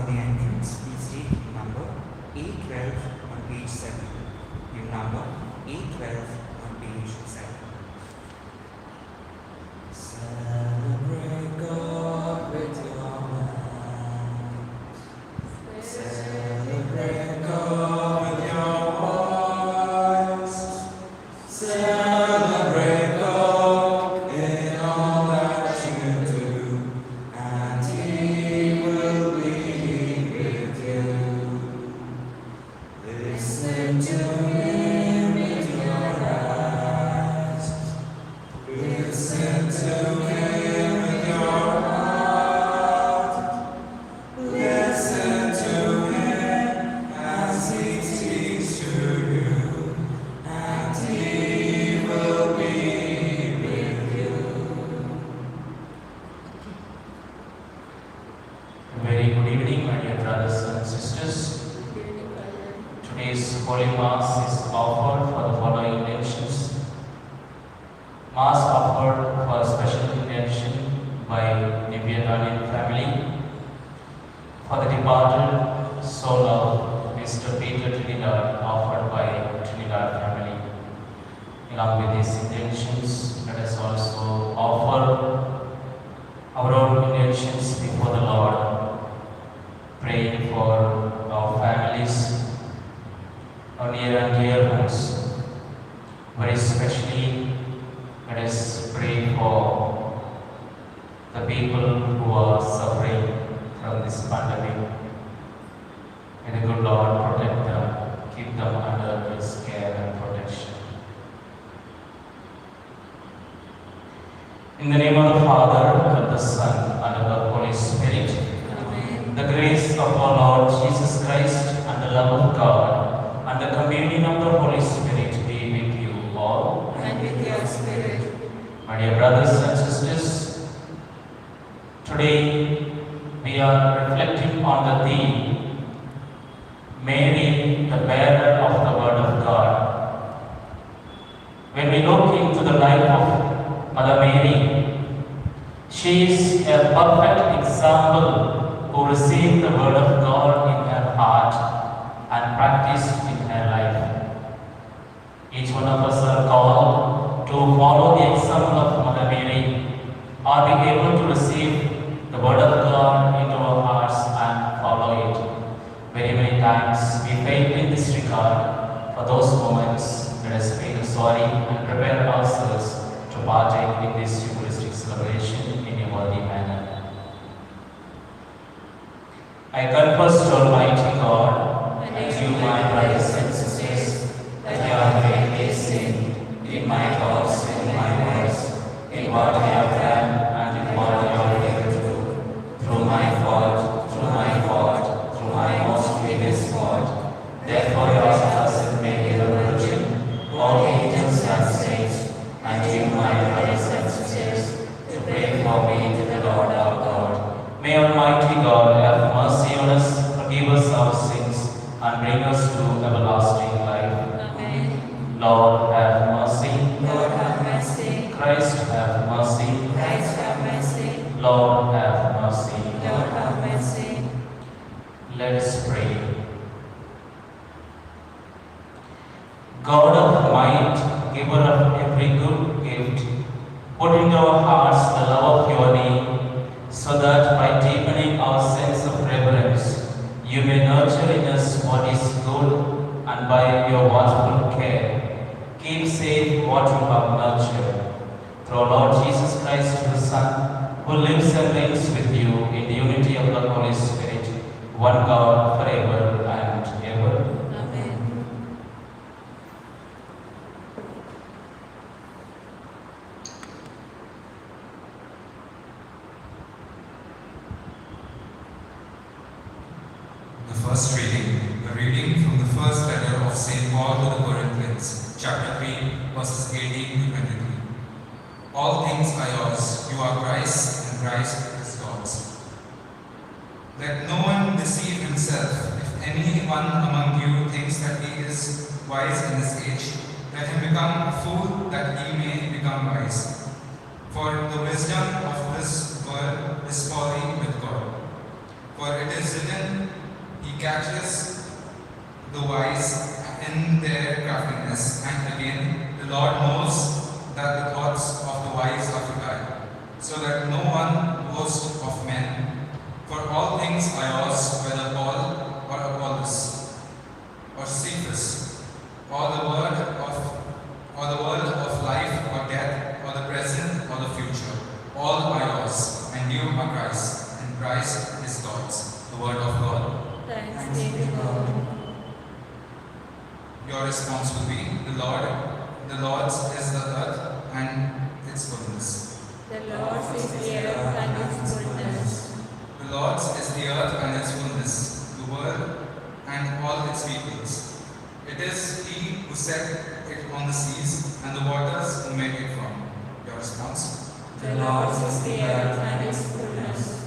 for the entrance, please take number 812 on page 7. Your number 812 on page 7. Celebrate God with your hands. Celebrate God with your voice. Celebrate God in all that you do, and He will be with you. Listen to Him with your eyes. Listen to Him with your heart. Listen to Him as He speaks to you, and He will be with you. A very good evening, my dear brothers and sisters. Today's Holy Mass is offered for the following intentions. Mass offered for a special intention by Nivya Daniel family for the departed soul of Mr. Peter Trinidad, offered by Trinidad family. Along with these intentions, let us also offer our own intentions before the Lord, praying for our families, our near and dear ones. Very especially, let us pray for the people who are suffering from this pandemic. May the good Lord protect them, keep them under His care and protection. In the name of the Father, and of the Son, and of the Holy Spirit. Amen. The grace of our Lord Jesus Christ, and the love of God, and the communion of the Holy Spirit be with you all. And with your spirit. My dear brothers and sisters, today we are reflecting on the theme, Mary, the bearer of the Word of God. When we look into the life of Mother Mary, she is a perfect example who received the Word of God in her heart and practiced in her life. Each one of us are called to follow the example of Mother Mary, or be able to receive the Word of God into our hearts and follow it. Very many times we fail in this regard. For those moments, let us feel sorry and prepare ourselves to partake in this Eucharistic celebration in a worthy manner. I confess to Almighty God and to you, my brothers and sisters, that I have greatly sinned in my thoughts and in my words, in what I have done and in what I have failed to do, through my fault, through my most grievous fault. Therefore, your blessed Mary, the Virgin, all angels and saints, and you, my brothers and sisters, to pray for me to the Lord our God. May Almighty God have mercy on us, forgive us our sins, and bring us to everlasting life. Amen. Lord, have mercy. Lord, have mercy. Christ, have mercy. Christ, have mercy. Lord, have mercy. Lord, have mercy. Let us pray. God of might, giver of every good gift, put into our hearts the love of your name, so that by deepening our sense of reverence, you may nurture in us what is good, and by your watchful care, keep safe what you have nurtured. Through our Lord Jesus Christ, your Son, who lives and reigns with you in the unity of the Holy Spirit, one God, forever and ever. Amen. The first reading, a reading from the first letter of St. Paul to the Corinthians, chapter 3, verses 18 to 23. All things are yours, you are Christ, and Christ is God's. Let no one deceive himself. If anyone among you thinks that he is wise in this age, let him become a fool that he may become wise. For the wisdom of this world is folly with God. For it is written, He catches the wise in their craftiness. And again, the Lord knows that the thoughts of the wise are futile, so that no one boasts of men. For all things are yours, whether Paul or Apollos or Cephas, or the world of life or death, or the present or the future, all are yours, and you are Christ, and Christ is God's. The word of God. Thanks be to God. Your response will be, the Lord's is the earth and its fullness. The Lord is the earth and its fullness. The Lord's is the earth and its fullness, the world and all its peoples. It is He who set it on the seas, and the waters who made it from. Your response? The Lord is the earth and its fullness.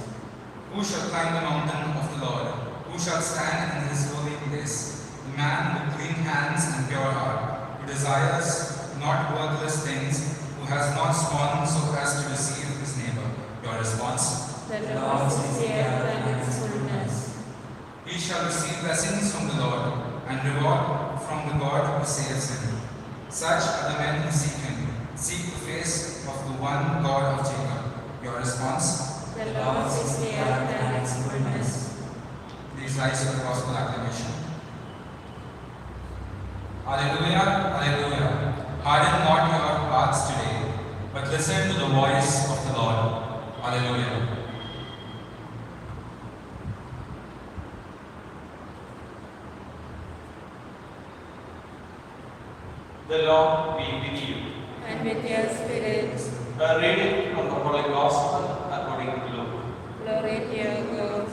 Who shall climb the mountain of the Lord? Who shall stand in His holy place? The man with clean hands and pure heart, who desires not worthless things, who has not sworn so as to deceive his neighbor. Your response? The Lord is the earth and its fullness. He shall receive blessings from the Lord, and reward from the God who saves him. Such are the men who seek Him, seek the face of the one God of Jacob. Your response? The Lord is the earth and its fullness. Please rise for the gospel acclamation. Alleluia, alleluia. Harden not your hearts today, but listen to the voice of the Lord. Alleluia. The Lord be with you. And with your spirit, A reading from the Holy Gospel according to Luke. glory to you, God.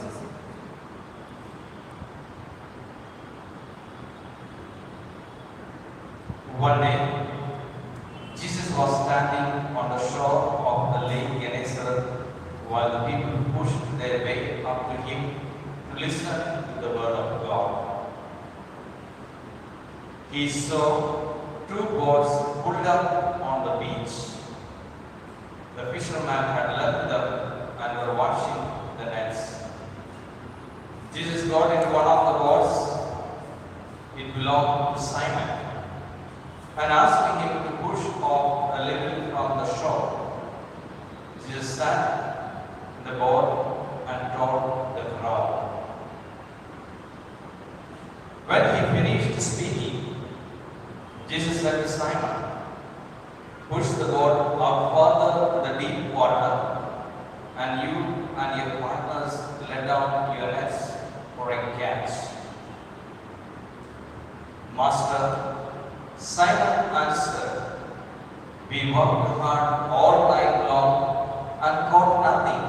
One day, Jesus was standing on the shore of the lake Gennesaret while the people pushed their way up to Him to listen to the word of God. He saw two boats pulled up on the beach. The fishermen had left them and were washing the nets. Jesus got into one of the boats. It belonged to Simon, and asking him to push off a little from the shore. Jesus sat in the boat and taught the crowd. When he finished speaking, Jesus said to Simon, "Push the boat out further to the deep water, and you and your partners let down your nets for a catch." "Master," Simon answered, "we worked hard all night long and caught nothing.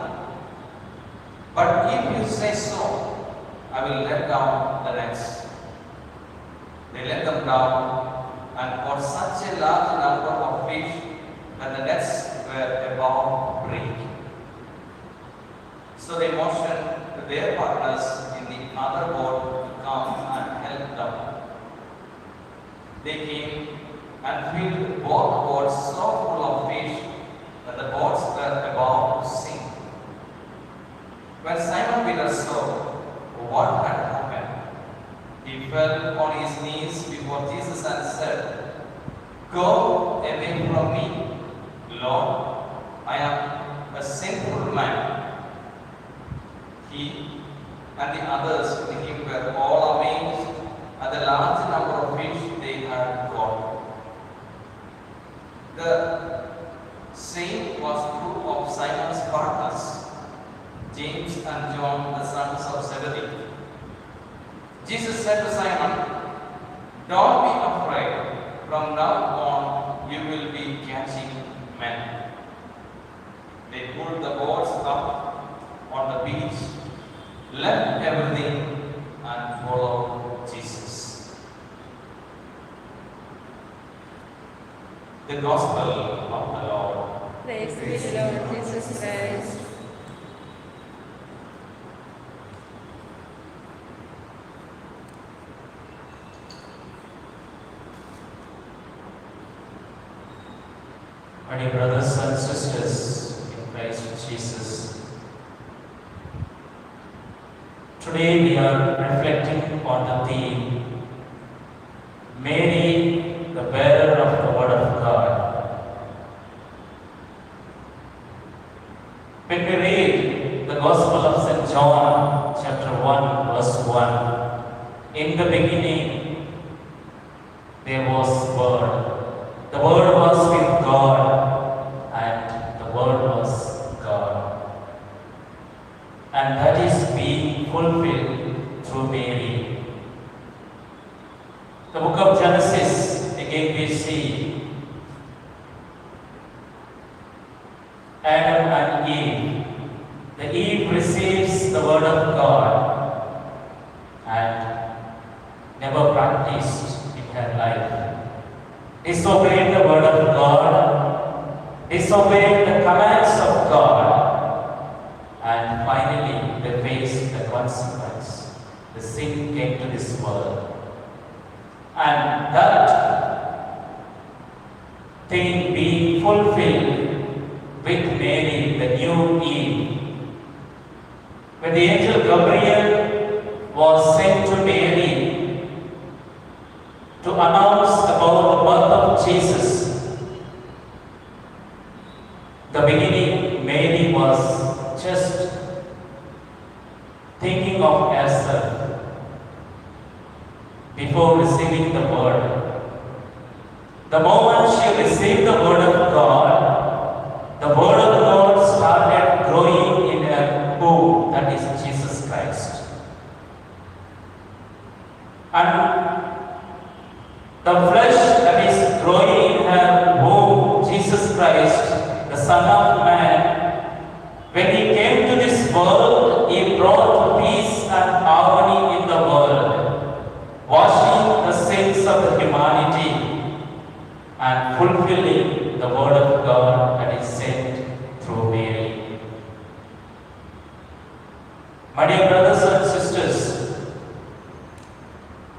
But if you say so, I will let down the nets." They let them down and caught such a large number of fish that the nets were above breaking. So they motioned to their partners in the other boat to come and help them. They came and filled both boats so full of fish that the boats were about to sink. When Simon Peter saw what had happened, he fell on his knees before Jesus and said, "Go away from me, Lord, I am a sinful man." He and the others with him were all amazed at the large number of fish they had caught. The same was true of Simon's partners, James and John, the sons of Zebedee. Jesus said to Simon, "Don't be afraid. From now on, you will be catching men." They pulled the boats up on the beach, left everything, and followed Jesus. The Gospel of the Lord. Praise be to Lord Jesus Christ. My dear brothers and sisters in Christ Jesus, Today we are reflecting on the theme Mary, the bearer of the Word of God. When we read the Gospel of St. John, chapter 1, verse 1, in the beginning there was Word. The Word was with God, and the Word was God. And that is being fulfilled through Mary. The book of Genesis, again we see Adam and Eve. The Eve receives the word of God and never practiced in her life. Disobeyed the word of God, disobeyed the commands of God, and finally they faced the consequence. The sin came to this world. And that thing being fulfilled with Mary, the new Eve. When the angel Gabriel was sent to Mary to announce about the birth of Jesus, the beginning, Mary was just thinking of herself before receiving the word. The moment she received the word of God, the word of God started growing in her womb, that is Jesus Christ. And the flesh that is growing in her womb, Jesus Christ, the Son of Man, when he came to this world, he brought peace and harmony in the world, washing the sins of the humanity and fulfilling the word of God that is sent through Mary. My dear brothers and sisters,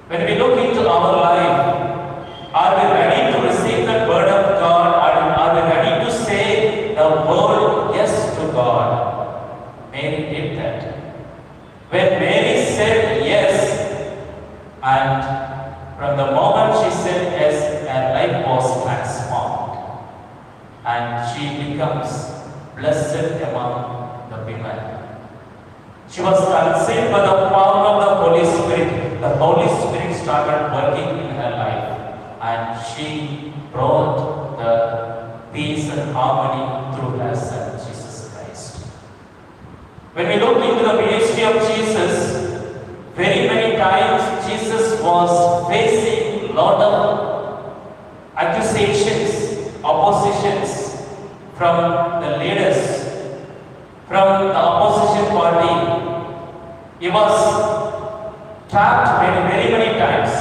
when we look into our life, are we ready to receive the word of God? Are we ready to say the word yes to God? Mary did that. When Mary said yes, and from the moment she said yes, her life was transformed, and she becomes blessed among the women. She was conceived by the power of the Holy Spirit. The Holy Spirit started working in her life, and she brought the peace and harmony through her Son, Jesus Christ. When we look into the ministry of Jesus, very many times Jesus was facing a lot of accusations, oppositions from the leaders, from the opposition party. He was trapped very many times.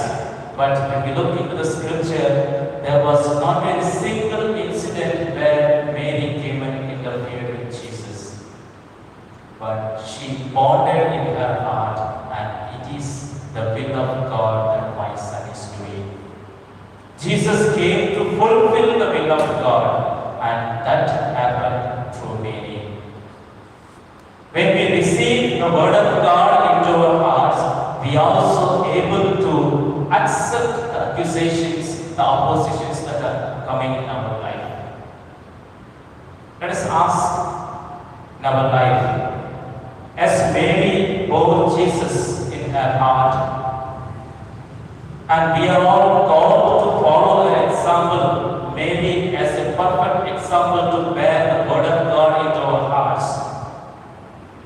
But when we look into the scripture, there was not a single incident where Mary came and interfered with Jesus. But she pondered in her heart, and it is the will of God that my Son is doing. Jesus came to fulfill the will of God, and that happened through Mary. When we receive the word of God into our hearts, we are also able to accept the accusations, the oppositions that are coming in our life. Let us ask in our life, as Mary bore Jesus in her heart, and we are all called to follow her example, Mary as a perfect example to bear the word of God into our hearts,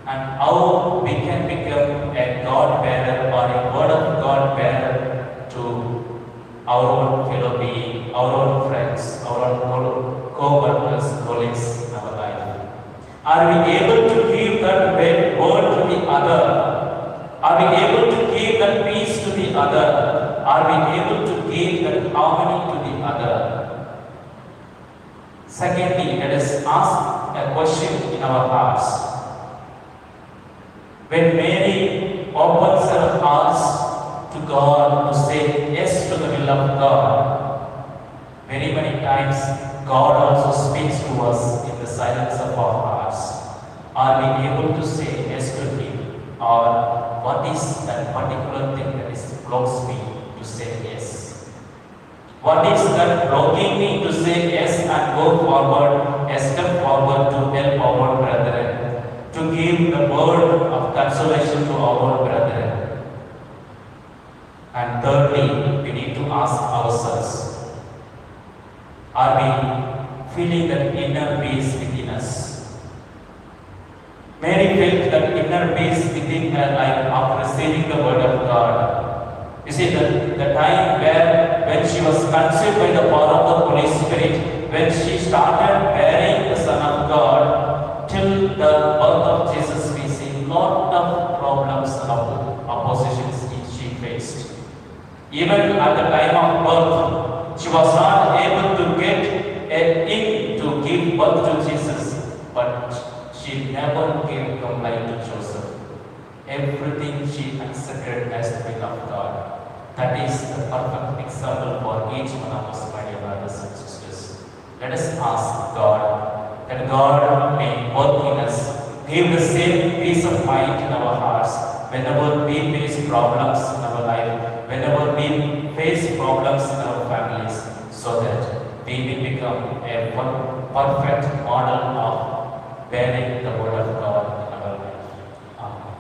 and how we can become a God bearer or a word of God bearer to our own fellow being, our own friends, our own co-workers, colleagues in our life. Are we able to give that word to the other? Are we able to give that peace to the other? Are we able to give that harmony to the other? Secondly, let us ask a question in our hearts. When Mary opens her hearts to God to say yes to the will of God, very many times God also speaks to us in the silence of our hearts. Are we able to say yes to Him, or what is that particular thing that is blocks me to say yes? What is that blocking me to say yes and go forward, a step forward to help our brethren, to give the word of consolation to our brethren? And thirdly, we need to ask ourselves, are we feeling that inner peace within us? Mary felt that inner peace within her life after receiving the word of God. You see, the time when she was conceived by the power of the Holy Spirit, when she started bearing the Son of God, till the birth of Jesus, we see lot of problems and oppositions she faced. Even at the time of birth, she was not able to get in to give birth to Jesus, but she never gave complaint to Joseph. Everything she accepted as the will of God. That is the perfect example for each one of us, my dear brothers and sisters. Let us ask God that God may work in us, give the same peace of mind in our hearts whenever we face problems in our life, whenever we face problems in our families, so that we may become a perfect model of bearing the word of God in our life. Amen.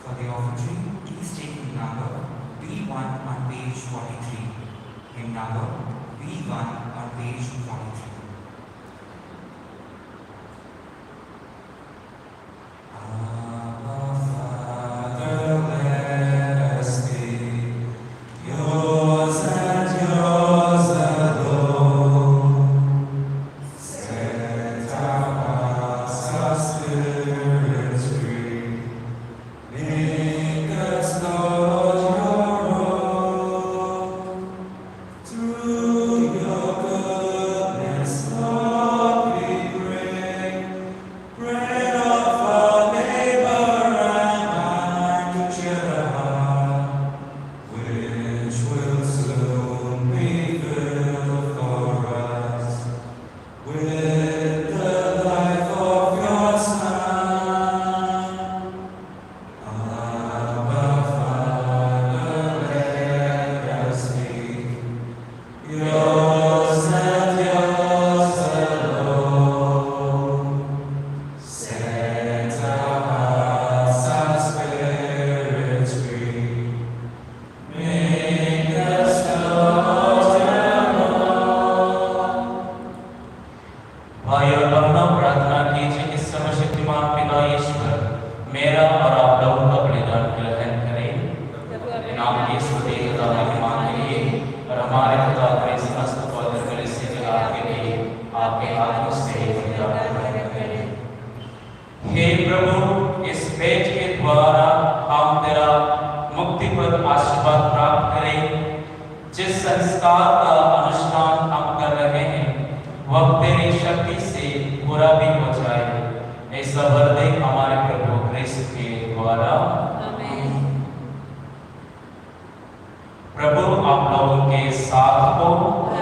For the offertory, please take hymn number V1 on page 43. Hymn number V1 on page 43. Our Father, let us be yours and yours alone. Set our hearts, our spirits free. Make us, Lord, your own. Through your goodness, Lord, we pray. Bread of our labor and wine to cheer the heart, which will soon be filled for us with the life of your Son. Abba, Father, let us be yours and yours alone. Set our hearts and spirits free. Make us, Lord, your own. भाई और बहनों, प्रार्थना कीजिए कि सर्वशक्तिमान पिता ईश्वर मेरा और आप लोगों का बलिदान ग्रहण करें। नाम की स्तुति तथा महिमा के लिए और हमारे खुदा के समस्त पवित्र कलीसिया के लाभ के लिए आपके हाथों से बलिदान ग्रहण करें। हे प्रभु, इस भेंट के द्वारा हम तेरा मुक्तिपद आशीर्वाद प्राप्त करें। जिस संस्कार का अनुष्ठान हम कर रहे हैं वह तेरी शक्ति से पूरा भी हो जाए। ऐसा वर दे हमारे प्रभु क्रिस्त के द्वारा। आमीन। प्रभु आप लोगों के साथ हो।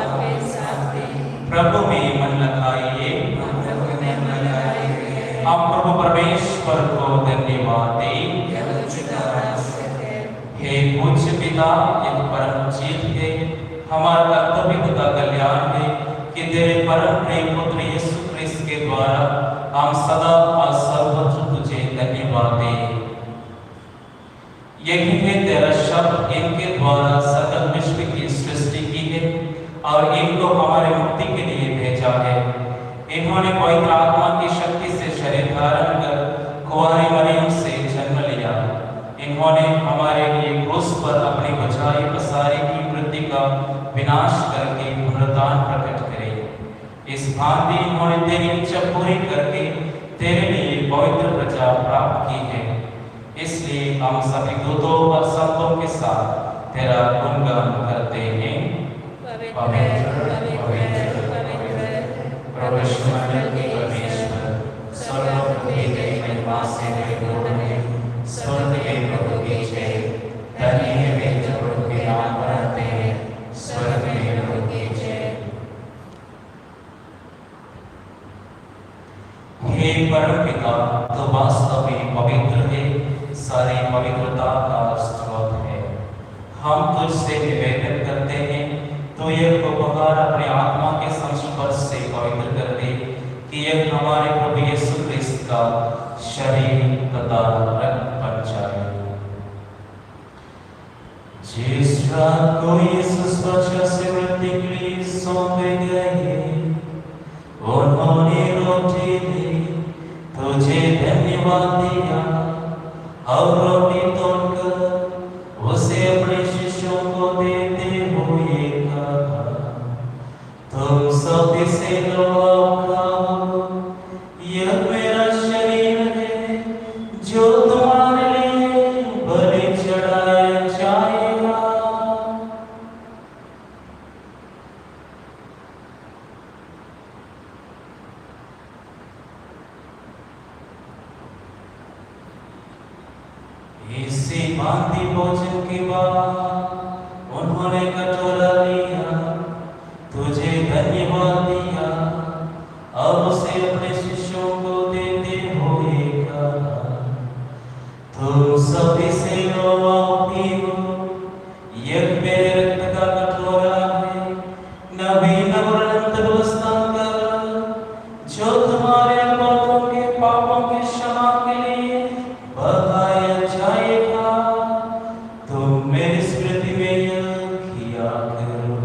आपके साथ भी। प्रभु में मन लगाइए। प्रभु में मन लगाइए। हम प्रभु परमेश्वर को धन्यवाद दें। यह उचित और आवश्यक है। हे पूज्य पिता, एक परम जीत है, हमारा कर्तव्य तथा कल्याण है कि तेरे परम प्रिय पुत्र यीशु क्रिस्त के द्वारा हम सदा और सर्वत्र तुझे धन्यवाद दें। यही है तेरा शब्द, इनके द्वारा सकल विश्व की सृष्टि की है और इनको हमारे मुक्ति के लिए भेजा है। इन्होंने पवित्र आत्मा की शक्ति से शरीर धारण कर कुंवारी मरियम से जन्म लिया। इन्होंने पवित्र प्रजा प्राप्त की है। इसलिए हम सभी दूतों और संतों के साथ तेरा गुणगान करते हैं। परमेश्वर के परमेश्वर, सर्वोपरि के महिमा से परिपूर्ण है। स्वर्ग में प्रभु की जय, धन्य है वे जो प्रभु के नाम पर आते हैं। स्वर्ग में प्रभु की जय। हे परमपिता, तो वास्तव में पवित्र है, सारी पवित्रता का स्रोत है। हम तुझसे निवेदन करते हैं, तो यह उपहार अपने आत्मा के संस्पर्श से पवित्र कर दे, कि यह हमारे प्रभु यीशु क्रिस्त का शरीर तथा रक्त बन जाए। जिस रात को यीशु स्वच्छ से मृत्यु के लिए सौंपे गए, उन्होंने रोटी ली, तुझे धन्यवाद दिया और रोटी तोड़कर उसे अपने शिष्यों को देते हुए कहा, तुम सब इसे लो और खाओ, यह मेरा शरीर है जो तुम्हारे लिए बलि चढ़ाया जाएगा। इसी भांति भोजन के बाद उन्होंने कटोरा लिया, तुझे धन्यवाद दिया और उसे अपने शिष्यों को देते हुए कहा, तुम सब इसे लो और पीओ, यह मेरे रक्त का कटोरा है, नवीन और अनंत व्यवस्था का, जो तुम्हारे पापों के क्षमा के लिए बहाया जाएगा। तुम मेरी स्मृति में यह किया करो।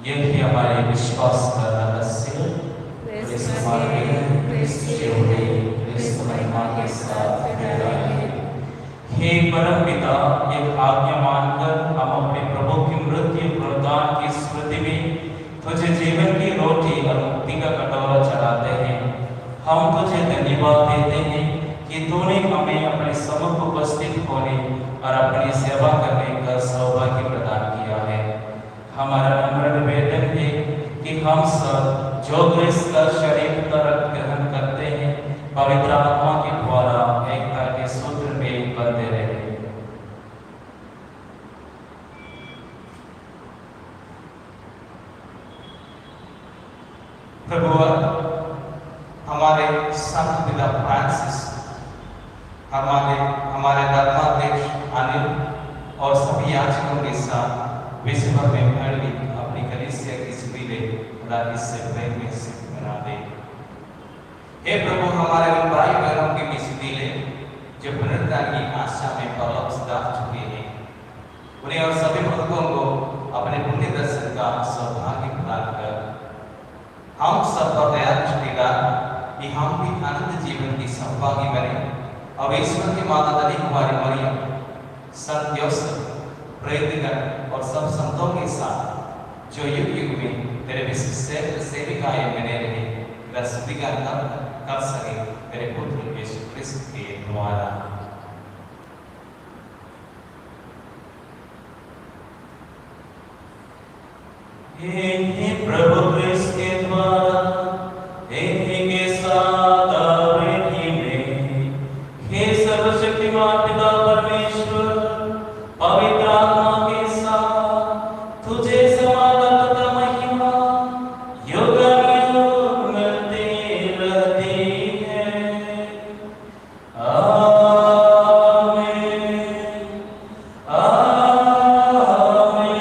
यह है हमारे विश्वास का रहस्य। हे परम पिता, एक आज्ञा मानकर हम अपने प्रभु की मृत्यु पुनरुत्थान की स्मृति में तुझे जीवन की रोटी और मुक्ति का कटोरा चढ़ाते हैं। हम तुझे धन्यवाद देते हैं कि तूने हमें अपने सम्मुख उपस्थित होने और अपनी सेवा करने का सौभाग्य प्रदान किया है। हमारा नम्र निवेदन है कि हम सब जो क्रिस्त का शरीर तथा रक्त ग्रहण करते हैं, पवित्र आत्मा के द्वारा एकता के सूत्र में बंधे रहे। प्रभु, हमारे संत पिता फ्रांसिस, हमारे धर्माध्यक्ष अनिल और सभी याजकों के साथ विश्व भर में फैली अपनी कलीसिया की सुविधे इससे प्रेम में से बना दे। हे प्रभु, हमारे उन भाई बहनों की मिसदीले जो पुनरुत्थान की आशा में परलोक से दाख चुके हैं, उन्हें और सभी भक्तों को अपने पुण्य दर्शन का सौभाग्य प्रदान कर हम सब पर दया छुटेगा कि हम भी आनंद जीवन की सौभाग्य बने और ईश्वर की माता दली कुमारी मरियम, संत योसेफ, प्रेरितगण और सब संतों के साथ जो युग युग में तेरे विशिष्ट सेविकाएं बने रहे, तेरा स्तुतिगान कर सके तेरे पुत्र यीशु क्रिस्त के द्वारा। हे प्रभु क्रिस्त के द्वारा के साथ आवृत्ति में, हे सर्वशक्तिमान पिता परमेश्वर, पवित्र आत्मा के साथ तुझे समागम तथा महिमा युगानुयुग मिलती रहती है। आमीन, आमीन, आमीन।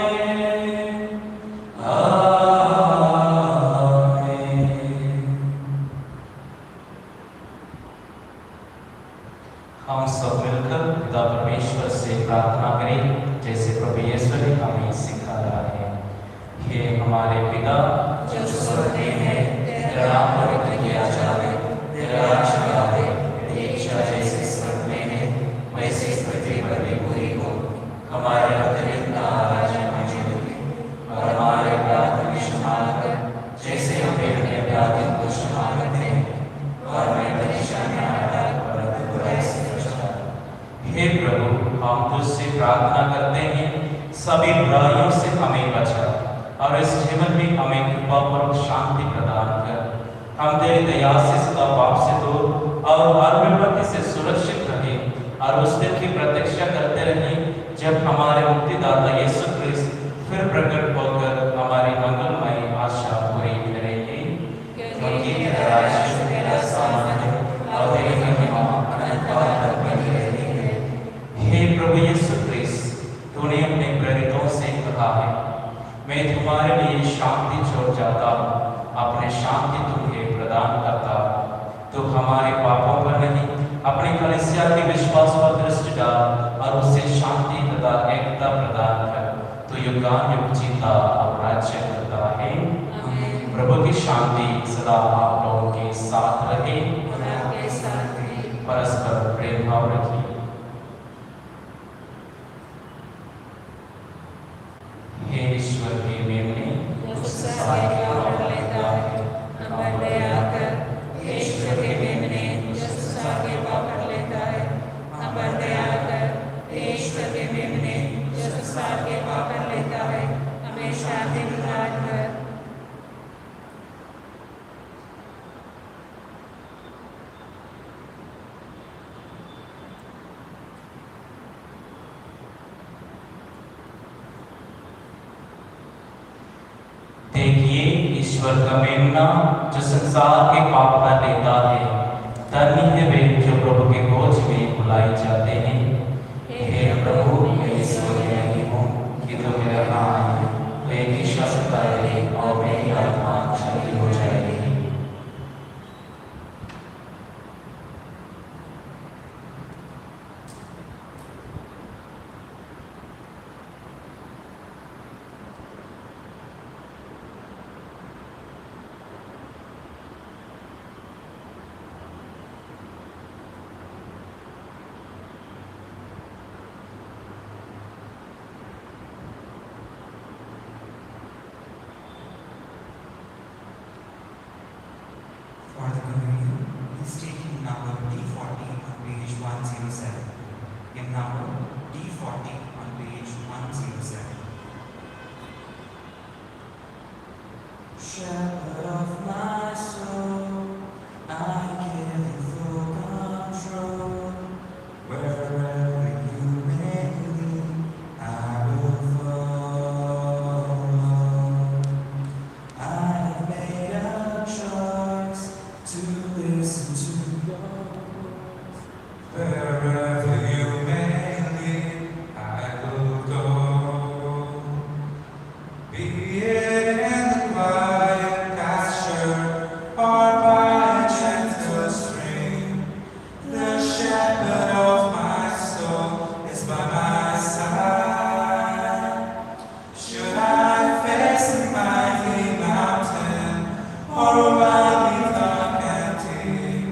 प्रार्थना करते हैं सभी बुराइयों से हमें बचा और इस जीवन में हमें कृपा पूर्वक शांति प्रदान कर। हम तेरी दया से सदा पाप से दूर और हर विपत्ति से सुरक्षित रहे और उस दिन की प्रतीक्षा करते रहे जब हमारे मुक्तिदाता यीशु क्रिस्त फिर प्रकट होकर हमारी मंगलमय आशा पूरी करेंगे। क्योंकि तेरा राज्य, तेरा सामर्थ्य और तेरी महिमा अनंत काल तक बनी रहती है। हे प्रभु यीशु क्रिस्त, तूने अपने प्रेरितों से कहा है, मैं तुम्हारे लिए शांति छोड़ जाता हूँ, अपने शांति तुम्हें प्रदान करता हूँ। तो हमारे पापों पर नहीं, अपनी कलीसिया के विश्वास पर दृष्टि डाल और उसे शांति तथा एकता प्रदान कर। तो युगानुयुग जीता और राज्य करता है। प्रभु की शांति सदा आप लोगों के साथ रहे। परस्पर प्रेम भाव रखिए। हे ईश्वर के मेमने, संसार की सेवा करता है, हम पर दया कर। हे ईश्वर के मेमने, जो संसार की सेवा कर लेता है, हम पर दया कर। हे ईश्वर के मेमने, जो संसार की सेवा कर लेता है, हमें शांति प्रदान कर। देखिए ईश्वर का मेमना जो संसार के पाप पर लेता है। धन्य है वे जो प्रभु के गोद में बुलाए जाते हैं। हे प्रभु, मैं ईश्वर नहीं हूँ कि तो मेरा नाम है, तो एक ही शब्द कर दे और मेरी आत्मा शांति हो जाएगी। For the communion, he's taking number D40 on page 107. In number D40 on page 107. Shepherd of my soul, I give you full control. Wherever you may lead, I will follow. I have made a choice to listen to your voice. Wherever you may lead, I will go. Be it in the quiet pasture or by a gentle stream, the shepherd of my soul is by my side. Should I face a mighty mountain or a valley dark and deep,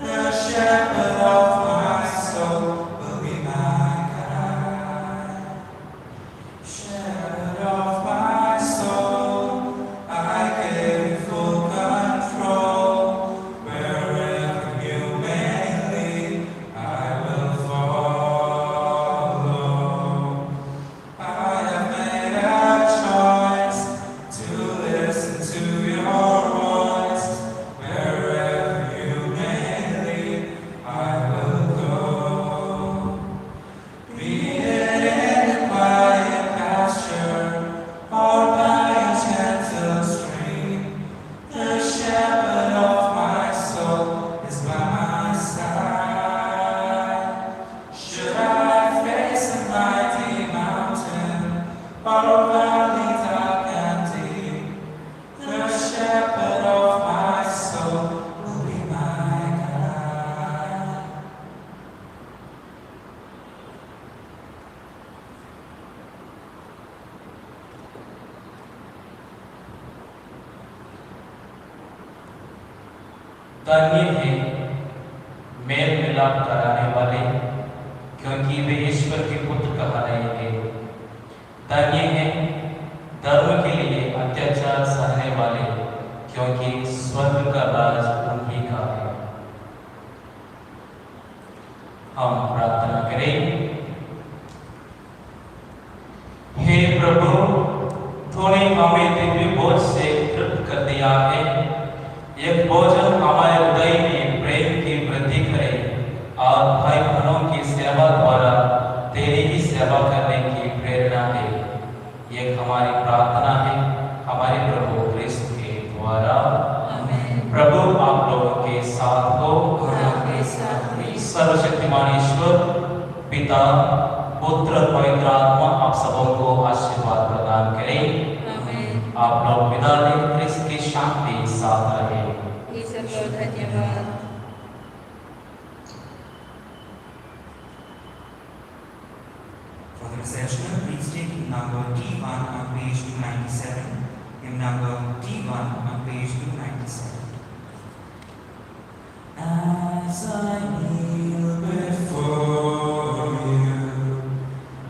the shepherd of my soul will be my guide. Shepherd of my soul, I give you full control. Wherever you may lead, I will follow. I have made a choice to listen to your voice. Wherever you may lead, I will go. Be it in a quiet pasture or by a gentle stream, the shepherd of my soul is by my side. Should I face a mighty mountain or a valley dark and deep, the shepherd of my soul will be my guide. धन्य है mail मिलाप कराने वाले, क्योंकि वे ईश्वर के पुत्र कहलाए हैं। धन्य है धर्म के लिए अत्याचार सहने वाले, क्योंकि स्वर्ग का राज उन्हीं का है। हम प्रार्थना करें। प्रभु, तूने हमें दिव्य भोज से तृप्त कर दिया है। यह भोजन हमारे हृदय में प्रेम की वृद्धि करे और भाई बहनों की सेवा द्वारा तेरी ही सेवा करने की प्रेरणा है। यह हमारी प्रार्थना है हमारे प्रभु क्रिस्त के द्वारा। आमीन। प्रभु आप लोगों के साथ हो। और आपके साथ भी। सर्वशक्तिमान ईश्वर पिता, पुत्र और पवित्र आत्मा आप सबों को आशीर्वाद प्रदान करें। आमीन। आप लोग विदा लें, क्रिस्त की शांति साथ रहे। ईश्वर को धन्यवाद। For the recessional, please take hymn number D1 on page 297. Hymn number D1 on page 297. As I kneel before you,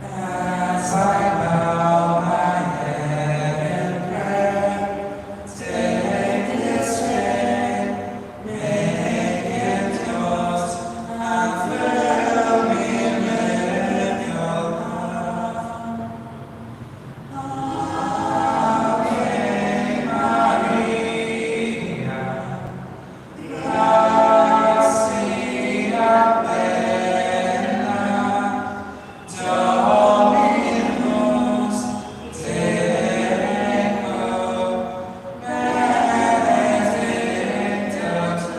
as I bow my head in prayer, take this hand, make it yours, and fill me with your love. Ave Maria, gratia plena, Dominus tecum, benedicta tu.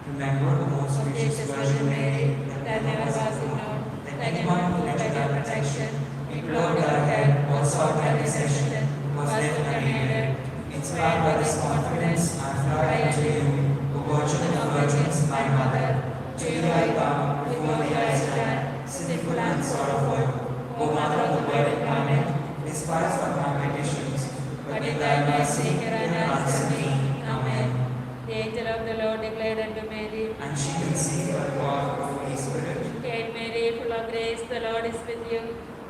Remember the most gracious Virgin Mary, that never was ignored, that that anyone never who moved fled by to their thy protection, protection, implored her help, or sought thy intercession, was was left unaided. Inspired by this confidence, I fly unto you, O Virgin of Virgins, my Mother. To you I come, before thee I stand, sinful and sorrowful. O Mother of the Word incarnate, despise not my petitions, but in thy mercy hear and answer me. Amen. The angel of the Lord declared unto Mary, and she conceived by the power of the Holy Spirit. Hail Mary, full of grace, the Lord is with you.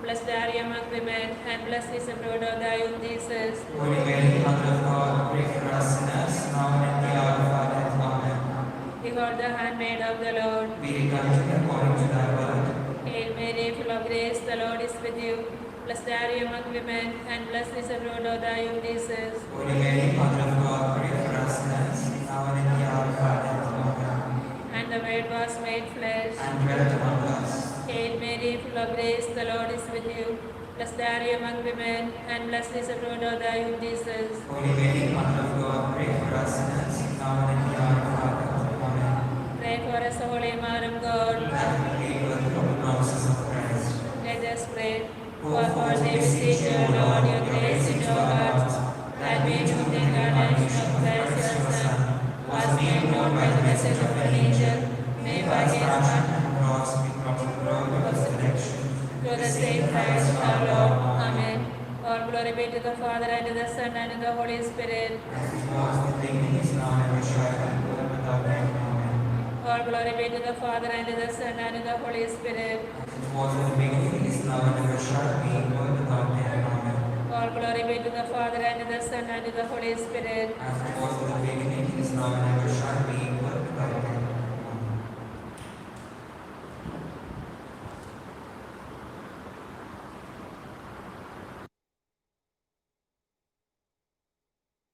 Blessed are you among women, and blessed is the fruit of thy womb, Jesus. Holy Mary, Mother of God, pray for us sinners, now and at the hour of our death. Amen. Behold the handmaid of the Lord. Be it done to me according to thy word. Hail Mary, full of grace, the Lord is with you. Blessed are you among women, and blessed is the fruit of thy womb, Jesus. Holy Mary, Mother of God, pray for us sinners, now and at the hour of our death. Amen. And the Word was made flesh. And dwelt among us. Hail Mary, full of grace, the Lord is with you. Blessed are you among women, and blessed is the fruit of thy womb, Jesus. Holy Mary, Mother of God, pray for us sinners, now and at the hour of our death. Amen. Pray for us, O Holy Mother of God. That we may worthy of the promises of Christ. Let us pray. For all they beseech you, Lord, your grace in your hearts, that we through the incarnation of Christ your Son, was made known by the message of an angel, may by his passion Son, and cross be brought to the glory of his resurrection. through the same Christ our Lord. Amen. All glory be to the Father, and to the Son, and to the Holy Spirit. As it was in the beginning, is now, and ever shall be, world without end. Amen. All glory be to the Father, and to the Son, and to the Holy Spirit. As it was in the beginning, is now, and ever shall be, world without end. Amen. All glory be to the Father, and to the Son, and to the Holy Spirit. As it was in the beginning, is now, and ever shall